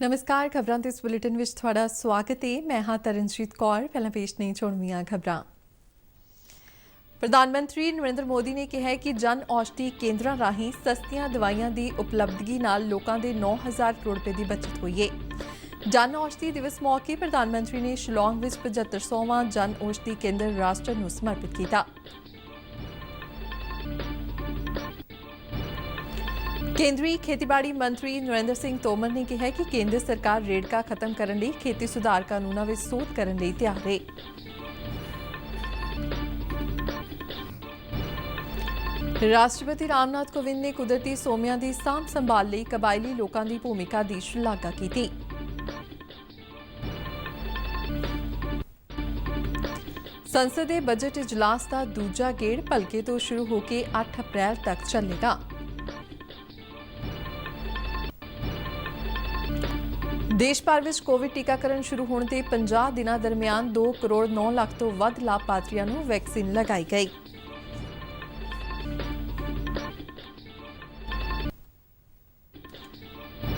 नमस्कार, खबरां ते इस बुलेटिन विच तुहाडा स्वागत है। मैं हां तरनजीत कौर। पहला पेश ने चुणवीआं खबरां। प्रधानमंत्री नरेंद्र मोदी ने कहा है कि जन औषधि केंद्रां राਹੀਂ सस्तियां दवाइयां ਦੀ ਉਪਲਬਧਗੀ ਨਾਲ ਲੋਕਾਂ ਦੇ 9000 ਕਰੋੜ ਰੁਪਏ ਦੀ ਬਚਤ ਹੋਈ ਹੈ। ਜਨ ਔਸ਼ਧੀ ਦਿਵਸ ਮੌਕੇ ਪ੍ਰਧਾਨ ਮੰਤਰੀ ਨੇ ਸ਼ਿਲੌਂਗ ਵਿੱਚ 75ਵਾਂ ਜਨ ਔਸ਼ਧੀ ਕੇਂਦਰ ਰਾਸ਼ਟਰ ਨੂੰ ਸਮਰਪਿਤ ਕੀਤਾ। केंद्रीय खेतीबाड़ी मंत्री नरेंद्र सिंह तोमर ने कहा कि केंद्र सरकार रेड़का खत्म करने लई खेती सुधार कानूनों में सोध करने लई तैयार है। राष्ट्रपति रामनाथ कोविंद ने कुदरती सोमियां की सांभ संभाल लई कबायली लोकां दी भूमिका की शलाघा की। संसद के बजट इजलास का दूजा गेड़ भलके तो शुरू होकर 8 अप्रैल तक चलेगा। देश भर में कोविड टीकाकरण शुरू होने के 50 दिनों दरमियान 2 करोड़ 9 लाख तो वध लाभार्थियों को वैक्सीन लगाई गई।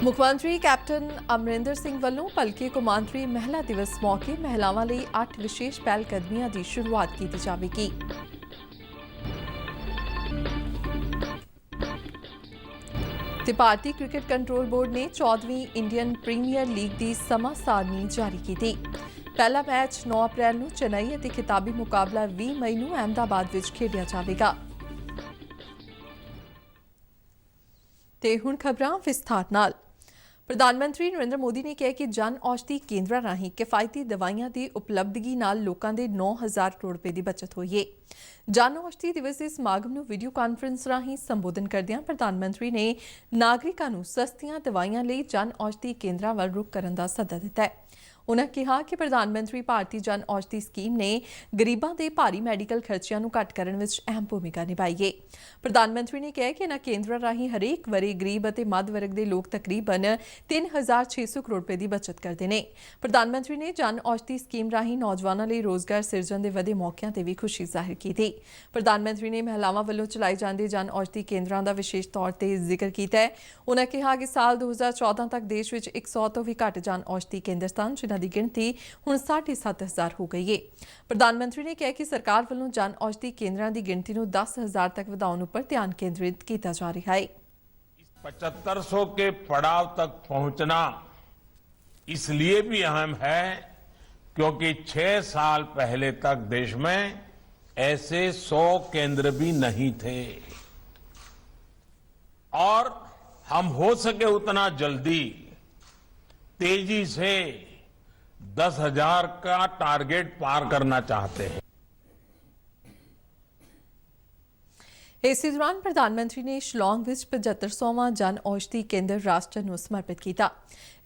मुख्यमंत्री कैप्टन अमरिंदर सिंह वालों भलके कौमांतरी महिला दिवस मौके महिलाओं लिए 8 विशेष पहलकदमियां की शुरुआत की जाएगी। भारतीय क्रिकेट कंट्रोल बोर्ड ने 14वीं इंडियन प्रीमियर लीग की समा सारणी जारी की थी। पहला मैच 9 अप्रैल को चेन्नई और खिताबी मुकाबला 20 मई को अहमदाबाद में खेडिया जाएगा। ते हुण खबरां विस्तार नाल। प्रधानमंत्री नरेंद्र मोदी ने कहा कि जन औषधि केंद्रां राਹੀਂ किफायती दवाइयां की उपलब्धगी नाल लोकां दे 9000 करोड़ रुपए की बचत हुई है। जन औषधि दिवस के समागम ਨੂੰ वीडियो ਕਾਨਫਰੰਸ ਰਾਹੀਂ ਸੰਬੋਧਨ ਕਰਦਿਆਂ ਪ੍ਰਧਾਨ ਮੰਤਰੀ ਨੇ ਨਾਗਰਿਕਾਂ ਨੂੰ ਸਸਤੀਆਂ ਦਵਾਈਆਂ ਲਈ ਜਨ ਔਸ਼ਧੀ ਕੇਂਦਰਾਂ ਵੱਲ ਰੁਖ ਕਰਨ ਦਾ ਸੱਦਾ ਦਿੱਤਾ ਹੈ। उन्होंने कहा कि प्रधानमंत्री भारतीय जन औषधि स्कीम ने गरीबों के भारी मैडिकल खर्चिਆਂ ਨੂੰ ਘੱਟ ਕਰਨ ਵਿੱਚ अहम भूमिका निभाई है। प्रधानमंत्री ने कहा कि इन्हां केंद्रां राਹੀਂ हरेक वरे गरीब ਅਤੇ मध्य वर्ग के लोग तकरीबन 3600 करोड़ रुपए की बचत करते हैं। प्रधानमंत्री ने जन औषधि स्कीम राਹੀਂ नौजवानों लिए रोजगार सिरजन के वधे मौकों से भी खुशी जाहिर की थी। प्रधानमंत्री ने महिलावां ਵੱਲੋਂ चलाए जाते जन औषधि केंद्रां का विशेष तौर पर जिक्र किया है। उन्होंने कहा कि साल 2014 तक देश में 100 तो भी घੱਟ जन औषधि केंद्र सन जिन्हां ਦੀ गिणती ਹੁਣ 7,500 हो गई है। प्रधानमंत्री ने कहा कि सरकार ਵੱਲੋਂ जन औषधि केंद्रां की गिणती ਨੂੰ 10,000 तक ਵਧਾਉਣ ਉੱਪਰ ध्यान केंद्रित किया जा रहा है। 7500 के पड़ाव तक पहुंचना इसलिए भी अहम है क्योंकि 6 साल पहले तक देश में ऐसे 100 केंद्र भी नहीं थे और हम हो सके उतना जल्दी तेजी से 10,000 का टारगेट पार करना चाहते हैं। इस दौरान प्रधानमंत्री ने शिलौंग में 75वां जन औषधि केंद्र राष्ट्र को समर्पित किया।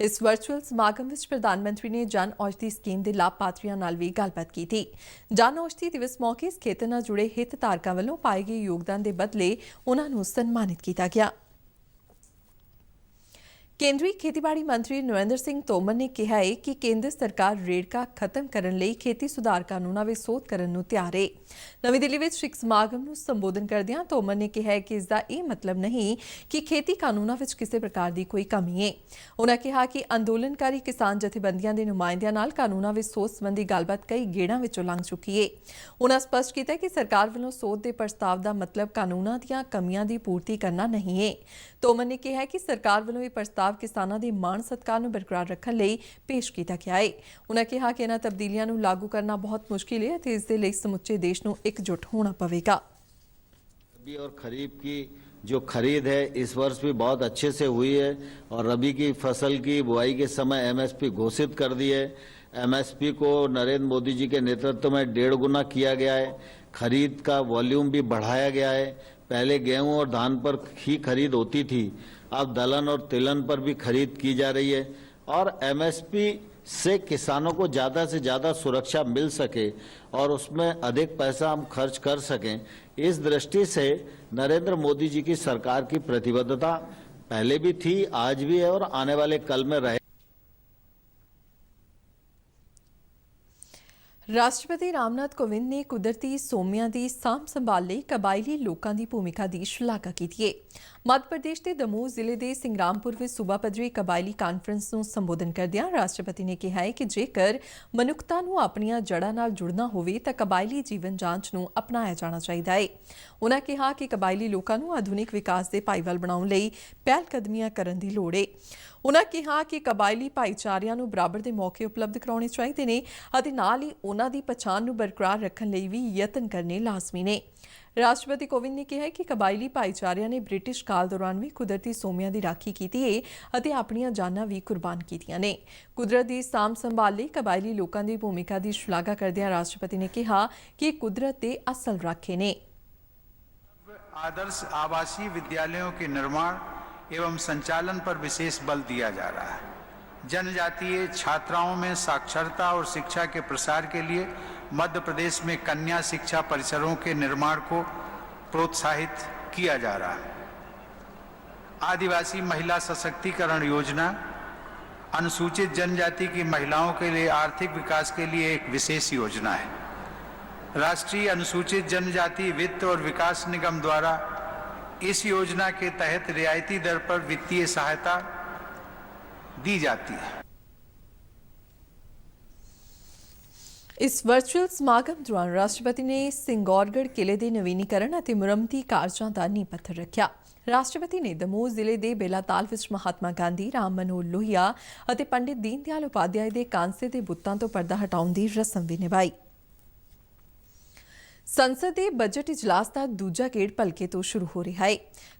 इस वर्चुअल समागम में प्रधानमंत्री ने जन औषधि स्कीम के लाभार्थियों नाल भी गलबात की थी। जन औषधि दिवस मौके इस खेतर नाल जुड़े हितधारकों वालों पाए गए योगदान के बदले उन्होंने सम्मानित किया गया। केंद्रीय खेतीबाड़ी मंत्री नरेंद्र सिंह तोमर ने कहा है कि केंद्र सरकार रेड़का खत्म करने लई खेती सुधार कानूनों में सोध करने नूं तैयार है। नवी दिल्ली में एक समागम नूं संबोधन करदिआं तोमर ने कहा कि इसका यह मतलब नहीं कि खेती कानूनों में किसी प्रकार की कोई कमी है। उन्होंने कहा कि अंदोलनकारी किसान जथेबंदियों के नुमाइंदियों नाल कानूनों में सोध संबंधी गलबात कई गेड़ां विचों लंघ चुकी है। उन्होंने स्पष्ट किया कि सरकार वालों सोध के प्रस्ताव का मतलब कानूनों दीआं कमियां की पूर्ति करना नहीं है। तोमर ने कहा कि सरकार वालों यह प्रस्ताव किसानों के मान सत्कार को बरकरार रखने लई पेश किया गया है। उन्होंने कहा कि इन्हां तब्दीलियां नूं लागू करना बहुत मुश्किल है ते इस दे लई समुचे देश नूं एकजुट होना पवेगा। रबी और खरीफ की जो खरीद है इस वर्ष भी बहुत अच्छे से हुई है और रबी की फसल की बुआई के समय एमएसपी घोषित कर दी है। एमएसपी को नरेंद्र मोदी जी के नेतृत्व में 1.5 गुना किया गया है। खरीद का वॉल्यूम भी बढ़ाया गया है। पहले गेहूं और धान पर ही खरीद होती थी, अब दलहन और तिलहन पर भी खरीद की जा रही है और एमएसपी से किसानों को ज़्यादा से ज़्यादा सुरक्षा मिल सके और उसमें अधिक पैसा हम खर्च कर सकें, इस दृष्टि से नरेंद्र मोदी जी की सरकार की प्रतिबद्धता पहले भी थी, आज भी है और आने वाले कल में रहे। ਰਾਸ਼ਟਰਪਤੀ ਰਾਮਨਾਥ ਕੋਵਿੰਦ ਨੇ ਕੁਦਰਤੀ ਸੋਮਿਆਂ ਦੀ ਸਾਂਭ ਸੰਭਾਲ ਲਈ ਕਬਾਇਲੀ ਲੋਕਾਂ ਦੀ ਭੂਮਿਕਾ ਦੀ ਸ਼ਲਾਘਾ ਕੀਤੀ ਹੈ। ਮੱਧ ਪ੍ਰਦੇਸ਼ ਦੇ ਦਮੋਹ ਜ਼ਿਲ੍ਹੇ ਦੇ ਸਿੰਗਰਾਮਪੁਰ ਵਿੱਚ ਸੂਬਾ ਪੱਧਰੀ ਕਬਾਇਲੀ ਕਾਨਫਰੰਸ ਨੂੰ ਸੰਬੋਧਨ ਕਰਦਿਆਂ ਰਾਸ਼ਟਰਪਤੀ ਨੇ ਕਿਹਾ ਹੈ ਕਿ ਜੇਕਰ ਮਨੁੱਖਤਾ ਨੂੰ ਆਪਣੀਆਂ ਜੜ੍ਹਾਂ ਨਾਲ ਜੁੜਨਾ ਹੋਵੇ ਤਾਂ ਕਬਾਇਲੀ ਜੀਵਨ ਜਾਂਚ ਨੂੰ ਅਪਣਾਇਆ ਜਾਣਾ ਚਾਹੀਦਾ ਹੈ। ਉਨ੍ਹਾਂ ਕਿਹਾ ਕਿ ਕਬਾਇਲੀ ਲੋਕਾਂ ਨੂੰ ਆਧੁਨਿਕ ਵਿਕਾਸ ਦੇ ਭਾਈਵਾਲ ਬਣਾਉਣ ਲਈ ਪਹਿਲ ਕਦਮੀਆਂ ਕਰਨ ਦੀ ਲੋੜ ਹੈ। ਉਨ੍ਹਾਂ ਕਿਹਾ ਕਿ ਕਬਾਇਲੀ ਭਾਈਚਾਰਿਆਂ ਨੂੰ ਬਰਾਬਰ ਦੇ ਮੌਕੇ ਉਪਲਬਧ ਕਰਾਉਣੇ ਚਾਹੀਦੇ ਨੇ ਅਤੇ ਨਾਲ ਹੀ ਉਨ੍ਹਾਂ ਦੀ ਪਛਾਣ ਨੂੰ ਬਰਕਰਾਰ ਰੱਖਣ ਲਈ ਵੀ ਯਤਨ ਕਰਨੇ ਲਾਜ਼ਮੀ ਨੇ। ਰਾਸ਼ਟਰਪਤੀ ਕੋਵਿੰਦ ਨੇ ਕਿਹਾ ਕਿ ਕਬਾਇਲੀ ਭਾਈਚਾਰਿਆਂ ਨੇ ਬ੍ਰਿਟਿਸ਼ ਕਾਲ ਦੌਰਾਨ ਵੀ ਕੁਦਰਤੀ ਸੋਮਿਆਂ ਦੀ ਰਾਖੀ ਕੀਤੀ ਹੈ ਅਤੇ ਆਪਣੀਆਂ ਜਾਨਾਂ ਵੀ ਕੁਰਬਾਨ ਕੀਤੀਆਂ ਨੇ। ਕੁਦਰਤ ਦੀ ਸਾਂਭ ਸੰਭਾਲ ਲਈ ਕਬਾਇਲੀ ਲੋਕਾਂ ਦੀ ਭੂਮਿਕਾ ਦੀ ਸ਼ਲਾਘਾ ਕਰਦਿਆਂ ਰਾਸ਼ਟਰਪਤੀ ਨੇ ਕਿਹਾ ਕਿ ਕੁਦਰਤ ਦੇ ਅਸਲ ਰਾਖੇ ਨੇ। आदर्श आवासीय विद्यालयों के निर्माण एवं संचालन पर विशेष बल दिया जा रहा है। जनजातीय छात्राओं में साक्षरता और शिक्षा के प्रसार के लिए मध्य प्रदेश में कन्या शिक्षा परिसरों के निर्माण को प्रोत्साहित किया जा रहा है। आदिवासी महिला सशक्तिकरण योजना अनुसूचित जनजाति की महिलाओं के लिए आर्थिक विकास के लिए एक विशेष योजना है। राष्ट्रीय अनुसूचित जनजाति वित्त और विकास निगम द्वारा इस योजना के तहत रियायती दर पर वित्तीय सहायता दी जाती है। इस वर्चुअल समागम दौरान राष्ट्रपति ने सिंगौरगढ़ किले के नवीनीकरण और मुरम्मती कार्यों का नींह पत्थर रखा। राष्ट्रपति ने दमोह जिले के बेलाताल विच महात्मा गांधी, राम मनोहर लोहिया और पंडित दीन दयाल उपाध्याय के कांसे के बुत्तां तो पर्दा हटाउण की रस्म भी निभाई। संसद के बजट इजलास का दूजा गेड़ भलके तो शुरू हो रहा है।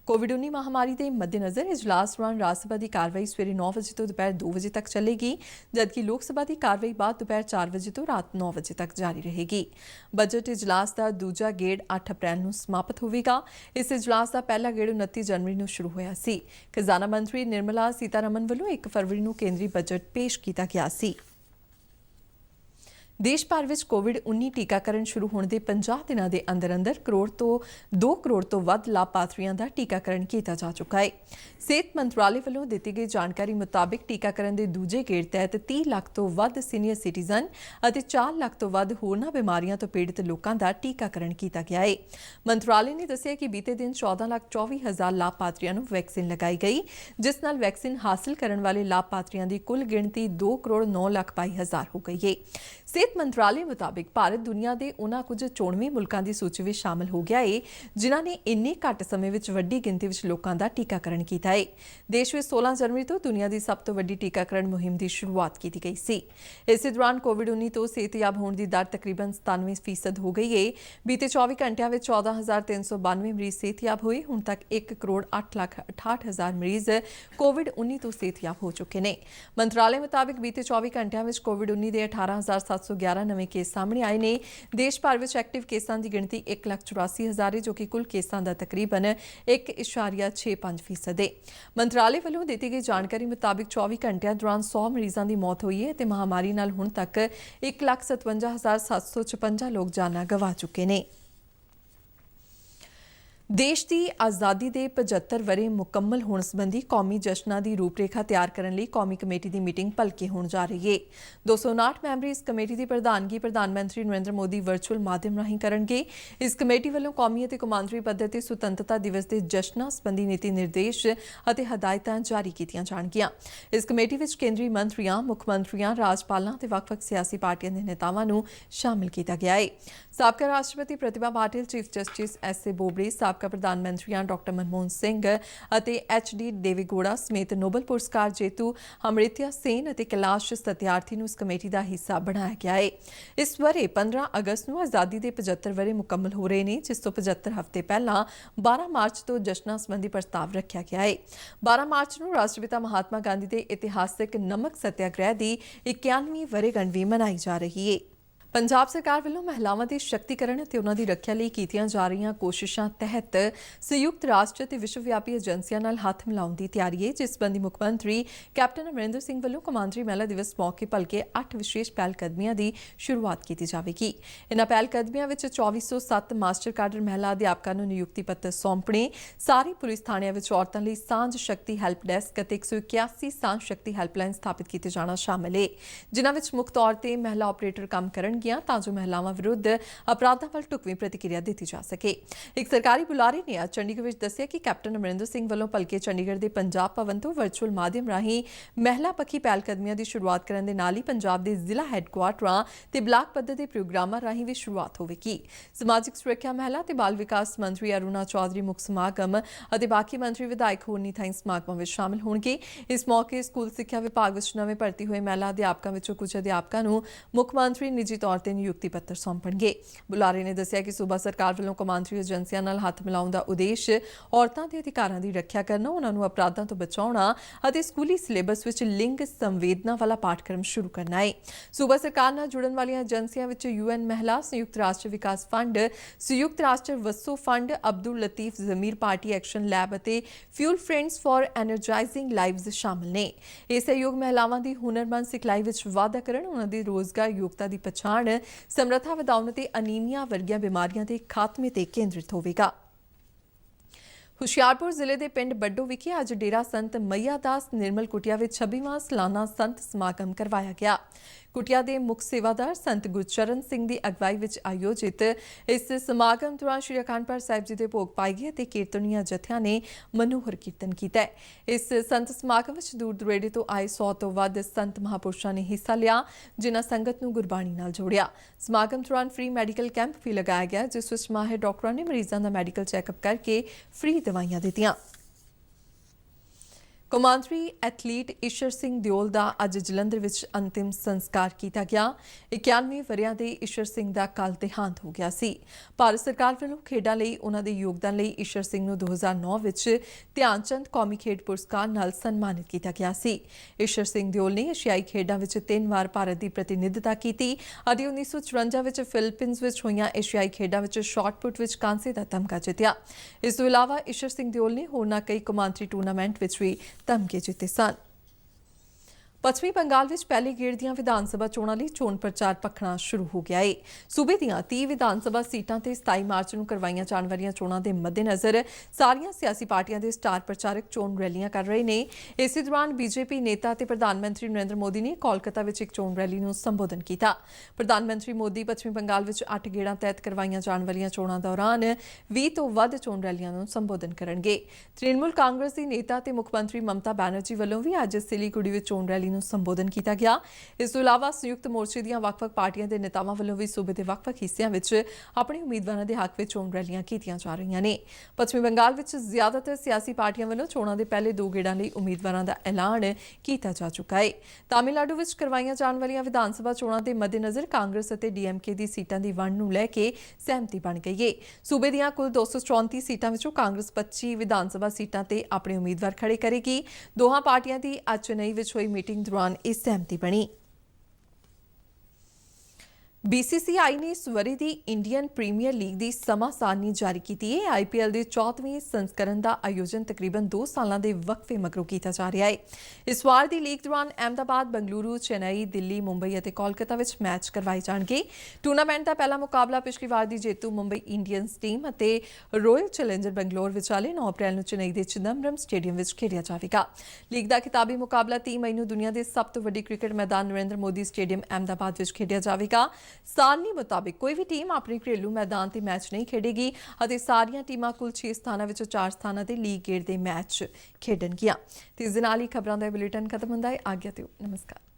कोविड-19 महामारी के मद्देनज़र इजलास दौरान राज्यसभा की कार्रवाई सवेरे 9 बजे तो दोपहर 2 बजे तक चलेगी, जबकि लोकसभा की कार्रवाई बाद दोपहर 4 बजे तो रात 9 बजे तक जारी रहेगी। बजट इजलास का दूजा गेड़ 8 अप्रैल को समाप्त होगा। इस इजलास का पहला गेड़ 29 जनवरी को शुरू होया सी। खजाना मंत्री निर्मला सीतारमन वालों 1 फरवरी को केंद्रीय बजट पेश किया गया सी। देश भर में कोविड-19 टीकाकरण शुरू होने के 50 दिनों के अंदर अंदर 2 करोड़ तो वध लाभार्थियों का टीकाकरण किया जा चुका है। सेहत मंत्रालय वालों दी गई जानकारी मुताबिक टीकाकरण के दूजे गेड़ तहत 30 लाख तो वध सीनियर सिटीजन और 4 लाख तो वध होरनां बीमारियों तो पीड़ित लोगों का टीकाकरण किया गया है। मंत्रालय ने दस्सिया कि बीते दिन 14,24,000 लाभार्थियों को वैक्सीन लगाई गई, जिस नाल वैक्सीन हासिल करने वाले लाभार्थियों की कुल गिणती 2,09,22,000 हो गई है। सेहत मंत्रालय मुताबिक भारत दुनिया के उन्हां कुछ 94 मुल्कों की सूची में शामिल हो गया है जिन्होंने इन्ने घट समय में वड्डी गिनती में लोगों का टीकाकरण किया है। देश में 16 जनवरी तो दुनिया की सब तो वड्डी टीकाकरण मुहिम की शुरुआत की गई सी। इस दौरान कोविड-19 तो सेहतयाब होने की दर तकरीबन 97% हो गई है। बीते 24 घंटिया में 14,392 मरीज सेहतयाब हुए। हुण तक 1,08,68,000 मरीज कोविड-19 तो सेहतयाब हो चुके हैं। मंत्रालय मुताबिक बीते 24 घंटिया में कोविड-19 के 18,711 नवे केस सामने आए ने। देश भर में एक्टिव केसां की गिणती 1,84,000 है, जो कि कुल केसां का तकरीबन 1.65% है। मंत्रालय वालों दी गई जानकारी मुताबिक 24 घंटिया दौरान 100 मरीजों की मौत हुई है। महामारी नाल हुण तक 1,57,756 लोग जाना गवा चुके हैं। देश की आज़ादी के 75 वरे मुकम्मल होने संबंधी कौमी जश्नां की रूपरेखा तैयार करने लिए कौमी कमेटी की मीटिंग भलके होने जा रही है। 259 मैंबरी इस कमेटी की प्रधानगी प्रधानमंत्री नरेंद्र मोदी वर्चुअल माध्यम राही करेंगे। इस कमेटी वालों कौमी और कौमांतरी पद्धर ते सुतंत्रता दिवस के जश्नां संबंधी नीति निर्देश और हदायतां जारी कीतियां जाणगियां। इस कमेटी में केंद्रीय मंत्रियों, मुख मंत्रियों, राज्यपालों और वख-वख सियासी पार्टियों के नेतावां नूं शामिल किया गया है। साबका राष्ट्रपति Pratibha Patil, chief justice S.A. Bobde, साबका प्रधानमंत्री डॉक्टर मनमोहन सिंह और H.D. देवेगौड़ा समेत नोबल पुरस्कार जेतू अमृत्या सेन और कैलाश सत्यार्थी इस कमेटी का हिस्सा बनाया गया है। इस वरे 15 अगस्त को आज़ादी के 75 वरे मुकम्मल हो रहे हैं, जिस तो 75 हफ्ते पहला 12 मार्च तो जश्नां संबंधी प्रस्ताव रखा गया है। 12 मार्च को राष्ट्रपिता महात्मा गांधी के इतिहासिक नमक सत्याग्रह की 91वीं वरेगंढ भी मनाई जा रही है। पंजाब सरकार वालों महिलावां दे शक्तिकरण ते उन्हां दी रखिया लई कीतियां जा रहीआं कोशिशां तहत संयुक्त राष्ट्र ते विश्वव्यापी एजेंसियां नाल हत्थ मिलाउण दी तैयारी है, जिस संबंधी मुख मंत्री कैप्टन अमरिंदर सिंह वालों कौमांतरी महिला दिवस मौके भलके 8 विशेष पहलकदमियां की शुरुआत की जाएगी। इन्हां पहलकदमियां विच 2407 मास्टर काडर महिला अध्यापकां नूं नियुक्ति पत्र सौंपणे, सारी पुलिस थाणियां विच औरतां लई सांझ शक्ति हैल्प डेस्क अते 181 सांझ शक्ति हैल्पलाइन स्थापित किए जाना शामिल है, जिन्हां विच मुख्य तौर ते महिला ऑपरेटर काम करन ਜਾਣਗੀਆਂ ਤਾਂ ਜੋ ਮਹਿਲਾਵਾਂ ਵਿਰੁੱਧ ਅਪਰਾਧਾਂ ਵੱਲ ਢੁਕਵੀਂ ਪ੍ਰਤੀਕਿਰਿਆ ਦਿੱਤੀ ਜਾ ਸਕੇ। ਇੱਕ ਸਰਕਾਰੀ ਬੁਲਾਰੇ ਨੇ ਅੱਜ ਚੰਡੀਗੜ੍ਹ ਵਿੱਚ ਦੱਸਿਆ ਕਿ ਕੈਪਟਨ ਅਮਰਿੰਦਰ ਸਿੰਘ ਵੱਲੋਂ ਭਲਕੇ ਚੰਡੀਗੜ੍ਹ ਦੇ ਪੰਜਾਬ ਭਵਨ ਤੋਂ ਵਰਚੁਅਲ ਮਾਧਿਅਮ ਰਾਹੀਂ ਮਹਿਲਾ ਪੱਖੀ ਪਹਿਲਕਦਮੀਆਂ ਦੀ ਸ਼ੁਰੂਆਤ ਕਰਨ ਦੇ ਨਾਲ ਹੀ ਪੰਜਾਬ ਦੇ ਜ਼ਿਲ੍ਹਾ ਹੈੱਡਕੁਆਰਟਰਾਂ ਤੇ ਬਲਾਕ ਪੱਧਰ ਦੇ ਪ੍ਰੋਗਰਾਮਾਂ ਰਾਹੀਂ ਵੀ ਸ਼ੁਰੂਆਤ ਹੋਵੇਗੀ। ਸਮਾਜਿਕ ਸੁਰੱਖਿਆ, ਮਹਿਲਾ ਤੇ ਬਾਲ ਵਿਕਾਸ ਮੰਤਰੀ ਅਰੁਣਾ ਚੌਧਰੀ ਮੁੱਖ ਸਮਾਗਮ ਅਤੇ ਬਾਕੀ ਮੰਤਰੀ ਵਿਧਾਇਕ ਹੋਰਨੀ ਥਾਈਂ ਸਮਾਗਮਾਂ ਵਿੱਚ ਸ਼ਾਮਲ ਹੋਣਗੇ। ਇਸ ਮੌਕੇ ਸਕੂਲ ਸਿੱਖਿਆ ਵਿਭਾਗ ਵਿੱਚ ਨਵੇਂ ਭਰਤੀ ਹੋਏ ਮਹਿਲਾ ਅਧਿਆਪਕਾਂ ਵਿੱਚੋਂ ਕੁਝ ਅਧਿਆਪਕਾਂ ਨੂੰ ਮੁੱਖ ਮੰਤਰੀ ਨਿੱਜੀ ਤੌਰ ਤੇ ਨਿਯੁਕਤੀ ਪੱਤਰ ਸੌਂਪਣਗੇ। ਬੁਲਾਰੇ ਨੇ ਦੱਸਿਆ ਕਿ ਸੂਬਾ ਸਰਕਾਰ ਵੱਲੋਂ ਕੌਮਾਂਤਰੀ ਏਜੰਸੀਆਂ ਨਾਲ ਹੱਥ ਮਿਲਾਉਣ ਦਾ ਉਦੇਸ਼ ਔਰਤਾਂ ਦੇ ਅਧਿਕਾਰਾਂ ਦੀ ਰੱਖਿਆ ਕਰਨਾ, ਉਹਨਾਂ ਨੂੰ ਅਪਰਾਧਾਂ ਤੋਂ ਬਚਾਉਣਾ ਅਤੇ ਸਕੂਲੀ ਸਿਲੇਬਸ ਵਿੱਚ ਲਿੰਗ ਸੰਵੇਦਨਾ ਵਾਲਾ ਪਾਠਕ੍ਰਮ ਸ਼ੁਰੂ ਕਰਨਾ ਹੈ। ਸੂਬਾ ਸਰਕਾਰ ਨਾਲ ਜੁੜਨ ਵਾਲੀਆਂ ਏਜੰਸੀਆਂ ਵਿੱਚ UN ਮਹਿਲਾ, ਸੰਯੁਕਤ ਰਾਸ਼ਟਰ ਵਿਕਾਸ ਫੰਡ, ਸੰਯੁਕਤ ਰਾਸ਼ਟਰ ਵਸੋ ਫੰਡ, ਅਬਦੁਲ ਲਤੀਫ ਜ਼ਮੀਰ ਪਾਰਟੀ ਐਕਸ਼ਨ ਲੈਬ ਅਤੇ ਫਿਊਲ ਫਰੈਂਡਸ ਫਾਰ ਐਨਰਜਾਈਜ਼ਿੰਗ ਲਾਈਵਜ਼ ਸ਼ਾਮਲ ਨੇ। ਇਹ ਸਹਿਯੋਗ ਮਹਿਲਾਵਾਂ ਦੀ ਹੁਨਰਮੰਦ ਸਿਖਲਾਈ ਵਿੱਚ ਵਾਧਾ ਕਰਨ, ਉਹਨਾਂ ਦੀ ਰੋਜ਼ਗਾਰ ਯੋਗਤਾ ਦੀ ਪਛਾਣ, ਸਮਰੱਥਾ ਵਧਾਉਣ ਅਤੇ ਅਨੀਮੀਆ ਵਰਗੀਆਂ ਬਿਮਾਰੀਆਂ ਦੇ ਖਾਤਮੇ ਤੇ ਕੇਂਦਰਿਤ ਹੋਵੇਗਾ। ਹੁਸ਼ਿਆਰਪੁਰ ਜ਼ਿਲ੍ਹੇ ਦੇ ਪਿੰਡ ਬੱਡੋ ਵਿਖੇ ਅੱਜ ਡੇਰਾ ਸੰਤ ਮਈਆ ਦਾਸ ਨਿਰਮਲ ਕੁਟੀਆ ਵਿੱਚ 26ਵਾਂ ਸਾਲਾਨਾ ਸੰਤ ਸਮਾਗਮ ਕਰਵਾਇਆ ਗਿਆ। ਕੁਟੀਆ ਦੇ ਮੁੱਖ ਸੇਵਾਦਾਰ ਸੰਤ ਗੁਰਚਰਨ ਸਿੰਘ ਦੀ ਅਗਵਾਈ ਵਿੱਚ ਆਯੋਜਿਤ ਇਸ ਸਮਾਗਮ ਦੌਰਾਨ ਸ਼੍ਰੀ ਅਖੰਡ ਪਾਠ ਸਾਹਿਬ ਜੀ ਦੇ ਭੋਗ ਪਾਏ ਗਏ ਅਤੇ ਕੀਰਤਨੀਆਂ ਜਥਿਆਂ ਨੇ ਮਨੋਹਰ ਕੀਰਤਨ ਕੀਤਾ। ਇਸ ਸੰਤ ਸਮਾਗਮ ਵਿੱਚ ਦੂਰ ਦੁਰੇਡੇ ਤੋਂ ਆਏ 100 ਤੋਂ ਵੱਧ ਸੰਤ ਮਹਾਂਪੁਰਸ਼ਾਂ ਨੇ ਹਿੱਸਾ ਲਿਆ, ਜਿਨ੍ਹਾਂ ਸੰਗਤ ਨੂੰ ਗੁਰਬਾਣੀ ਨਾਲ ਜੋੜਿਆ। ਸਮਾਗਮ ਦੌਰਾਨ ਫ੍ਰੀ ਮੈਡੀਕਲ ਕੈਂਪ ਵੀ ਲਗਾਇਆ ਗਿਆ, ਜਿਸ ਵਿੱਚ ਮਾਹਿਰ ਡਾਕਟਰਾਂ ਨੇ ਮਰੀਜ਼ਾਂ ਦਾ ਮੈਡੀਕਲ ਚੈੱਕਅਪ ਕਰਕੇ ਫ੍ਰੀ ਦਵਾਈਆਂ ਦਿੱਤੀਆਂ। ਕੌਮਾਂਤਰੀ ਐਥਲੀਟ ਈਸ਼ਰ ਸਿੰਘ ਦਿਓਲ ਦਾ ਅੱਜ ਜਲੰਧਰ ਵਿੱਚ ਅੰਤਿਮ ਸੰਸਕਾਰ ਕੀਤਾ ਗਿਆ। 91 ਵਰ੍ਹਿਆਂ ਦੇ ਈਸ਼ਰ ਸਿੰਘ ਦਾ ਕੱਲ੍ਹ ਦੇਹਾਂਤ ਹੋ ਗਿਆ ਸੀ। ਭਾਰਤ ਸਰਕਾਰ ਵੱਲੋਂ ਖੇਡਾਂ ਲਈ ਉਹਨਾਂ ਦੇ ਯੋਗਦਾਨ ਲਈ ਈਸ਼ਰ ਸਿੰਘ ਨੂੰ 2009 ਵਿੱਚ ਧਿਆਨ ਚੰਦ ਕੌਮੀ ਖੇਡ ਪੁਰਸਕਾਰ ਨਾਲ ਸਨਮਾਨਿਤ ਕੀਤਾ ਗਿਆ ਸੀ। ਈਸ਼ਰ ਸਿੰਘ ਦਿਓਲ ਨੇ ਏਸ਼ੀਆਈ ਖੇਡਾਂ ਵਿੱਚ 3 ਵਾਰ ਭਾਰਤ ਦੀ ਪ੍ਰਤੀਨਿਧਤਾ ਕੀਤੀ ਅਤੇ 1954 ਵਿੱਚ ਫਿਲੀਪੀਨਜ਼ ਵਿੱਚ ਹੋਈਆਂ ਏਸ਼ੀਆਈ ਖੇਡਾਂ ਵਿੱਚ ਸ਼ਾਟਪੁੱਟ ਵਿੱਚ ਕਾਂਸੇ ਦਾ ਤਮਗਾ ਜਿੱਤਿਆ। ਇਸ ਤੋਂ ਇਲਾਵਾ ਈਸ਼ਰ ਸਿੰਘ ਦਿਓਲ ਨੇ ਹੋਰਨਾਂ ਕਈ ਕੌਮਾਂਤਰੀ ਟੂਰਨਾਮੈਂਟ ਵਿੱਚ ਵੀ ਤਮਗੇ ਜਿੱਤੇ ਸਨ। ਪੱਛਮੀ ਬੰਗਾਲ ਵਿੱਚ ਪਹਿਲੇ ਗੇੜ ਦੀਆਂ ਵਿਧਾਨ ਸਭਾ ਚੋਣਾਂ ਲਈ ਚੋਣ ਪ੍ਰਚਾਰ ਭਖਣਾ ਸ਼ੁਰੂ ਹੋ ਗਿਆ ਹੈ। ਸੂਬੇ ਦੀਆਂ 30 ਵਿਧਾਨ ਸਭਾ ਸੀਟਾਂ ਤੇ 27 ਮਾਰਚ ਨੂੰ ਕਰਵਾਈਆਂ ਜਾਣ ਵਾਲੀਆਂ ਚੋਣਾਂ ਦੇ ਮੱਦੇਨਜ਼ਰ ਸਾਰੀਆਂ ਸਿਆਸੀ ਪਾਰਟੀਆਂ ਦੇ ਸਟਾਰ ਪ੍ਰਚਾਰਕ ਚੋਣ ਰੈਲੀਆਂ ਕਰ ਰਹੇ ਨੇ। ਇਸੇ ਦੌਰਾਨ ਬੀਜੇਪੀ ਨੇਤਾ ਤੇ ਪ੍ਰਧਾਨ ਮੰਤਰੀ ਨਰਿੰਦਰ ਮੋਦੀ ਨੇ ਕੋਲਕਾਤਾ ਵਿੱਚ ਇੱਕ ਚੋਣ ਰੈਲੀ ਨੂੰ ਸੰਬੋਧਨ ਕੀਤਾ। ਪ੍ਰਧਾਨ ਮੰਤਰੀ ਮੋਦੀ ਪੱਛਮੀ ਬੰਗਾਲ ਵਿੱਚ 8 ਗੇੜਾਂ ਤਹਿਤ ਕਰਵਾਈਆਂ ਜਾਣ ਵਾਲੀਆਂ ਚੋਣਾਂ ਦੌਰਾਨ 20 ਤੋਂ ਵੱਧ ਚੋਣ ਰੈਲੀਆਂ ਨੂੰ ਸੰਬੋਧਨ ਕਰਨਗੇ। ਤ੍ਰਿਣਮੂਲ ਕਾਂਗਰਸ ਦੀ ਨੇਤਾ ਤੇ ਮੁੱਖ ਮੰਤਰੀ ਮਮਤਾ ਬੈਨਰਜੀ ਵੱਲੋਂ ਵੀ ਅੱਜ ਸਿਲੀਗੁੜੀ ਵਿੱਚ ਚੋਣ ਰੈਲੀ ਨੂੰ ਸੰਬੋਧਨ ਕੀਤਾ ਗਿਆ। ਇਸ ਤੋਂ ਇਲਾਵਾ ਸੰਯੁਕਤ ਮੋਰਚੇ ਦੀਆਂ ਵੱਖ-ਵੱਖ ਪਾਰਟੀਆਂ ਦੇ ਨੇਤਾਵਾਂ ਵੱਲੋਂ ਵੀ ਸੂਬੇ ਦੇ ਵੱਖ-ਵੱਖ ਹਿੱਸਿਆਂ ਵਿੱਚ ਆਪਣੇ ਉਮੀਦਵਾਰਾਂ ਦੇ ਹੱਕ ਵਿੱਚ ਚੋਣ ਰੈਲੀਆਂ ਕੀਤੀਆਂ ਜਾ ਰਹੀਆਂ ਨੇ। ਪੱਛਮੀ ਬੰਗਾਲ ਵਿੱਚ ਜ਼ਿਆਦਾਤਰ ਸਿਆਸੀ ਪਾਰਟੀਆਂ ਵੱਲੋਂ ਚੋਣਾਂ ਦੇ ਪਹਿਲੇ 2 ਗੇੜਾਂ ਲਈ ਉਮੀਦਵਾਰਾਂ ਦਾ ਐਲਾਨ ਕੀਤਾ ਜਾ ਚੁੱਕਾ ਹੈ। ਤਾਮਿਲਨਾਡੂ ਵਿੱਚ ਕਰਵਾਈਆਂ ਜਾਣ ਵਾਲੀਆਂ ਵਿਧਾਨ ਸਭਾ ਚੋਣਾਂ ਦੇ ਮੱਦੇਨਜ਼ਰ ਕਾਂਗਰਸ ਅਤੇ ਡੀਐਮਕੇ ਦੀ ਸੀਟਾਂ ਦੀ ਵੰਡ ਨੂੰ ਲੈ ਕੇ ਸਹਿਮਤੀ ਬਣ ਗਈ ਹੈ। ਸੂਬੇ ਦੀਆਂ ਕੁੱਲ 234 ਸੀਟਾਂ ਵਿੱਚੋਂ ਕਾਂਗਰਸ 25 ਵਿਧਾਨ ਸਭਾ ਸੀਟਾਂ ਤੇ ਆਪਣੇ ਉਮੀਦਵਾਰ ਖੜੇ ਕਰੇਗੀ। ਦੋਹਾਂ ਪਾਰਟੀਆਂ ਦੀ ਅੱਜ ਚੇਨਈ ਵਿੱਚ ਹੋਈ ਮੀਟਿੰਗ ਦੌਰਾਨ ਸਹਿਮਤੀ ਬਣੀ। BCCI ਨੇ ਇਸ ਵਰ੍ਹੇ ਦੀ ਇੰਡੀਅਨ ਪ੍ਰੀਮੀਅਰ ਲੀਗ ਦੀ ਸਮਾਂ ਸਾਰਣੀ ਜਾਰੀ ਕੀਤੀ ਹੈ। IPL ਦੇ 34ਵੇਂ ਸੰਸਕਰਨ ਦਾ ਆਯੋਜਨ ਤਕਰੀਬਨ 2 ਸਾਲਾਂ ਦੇ ਵਕਫੇ ਮਗਰੋਂ ਕੀਤਾ ਜਾ ਰਿਹਾ ਹੈ। ਇਸ ਵਾਰ ਦੀ ਲੀਗ ਦੌਰਾਨ ਅਹਿਮਦਾਬਾਦ, ਬੰਗਲੁਰੂ, ਚੇਨਈ, ਦਿੱਲੀ, ਮੁੰਬਈ ਅਤੇ ਕੋਲਕਾਤਾ ਵਿੱਚ ਮੈਚ ਕਰਵਾਏ ਜਾਣਗੇ। ਟੂਰਨਾਮੈਂਟ ਦਾ ਪਹਿਲਾ ਮੁਕਾਬਲਾ ਪਿਛਲੀ ਵਾਰ ਦੀ ਜੇਤੂ ਮੁੰਬਈ ਇੰਡੀਅਨਜ਼ ਟੀਮ ਅਤੇ ਰਾਇਲ ਚੈਲੰਜਰ ਬੰਗਲੌਰ ਵਿਚਾਲੇ 9 ਅਪ੍ਰੈਲ ਨੂੰ ਚੇਨਈ ਦੇ ਚਿਦੰਬਰਮ ਸਟੇਡੀਅਮ ਵਿੱਚ ਖੇਡਿਆ ਜਾਵੇਗਾ। ਲੀਗ ਦਾ ਖਿਤਾਬੀ ਮੁਕਾਬਲਾ 30 ਮਈ ਨੂੰ ਦੁਨੀਆ ਦੇ ਸਭ ਤੋਂ ਵੱਡੀ ਕ੍ਰਿਕਟ ਮੈਦਾਨ ਨਰਿੰਦਰ ਮੋਦੀ ਸਟੇਡੀਅਮ ਅਹਿਮਦਾਬਾਦ ਵਿੱਚ ਖੇਡਿਆ ਜਾਵੇਗਾ। ਸਾਰਣੀ ਮੁਤਾਬਿਕ ਕੋਈ ਵੀ ਟੀਮ ਆਪਣੇ ਘਰੇਲੂ ਮੈਦਾਨ ਤੇ ਮੈਚ ਨਹੀਂ ਖੇਡੇਗੀ ਅਤੇ ਸਾਰੀਆਂ ਟੀਮਾਂ ਕੁੱਲ 6 ਸਥਾਨਾਂ ਵਿੱਚੋਂ 4 ਸਥਾਨਾਂ ਤੇ ਲੀਗ ਗੇੜ ਦੇ ਮੈਚ ਖੇਡਣਗੀਆਂ। ਤੇ ਇਸ ਦੇ ਨਾਲ ਹੀ ਖਬਰਾਂ ਦਾ ਬੁਲੇਟਿਨ ਖਤਮ ਹੁੰਦਾ ਹੈ। ਆਗਿਆ ਦਿਓ। ਨਮਸਕਾਰ।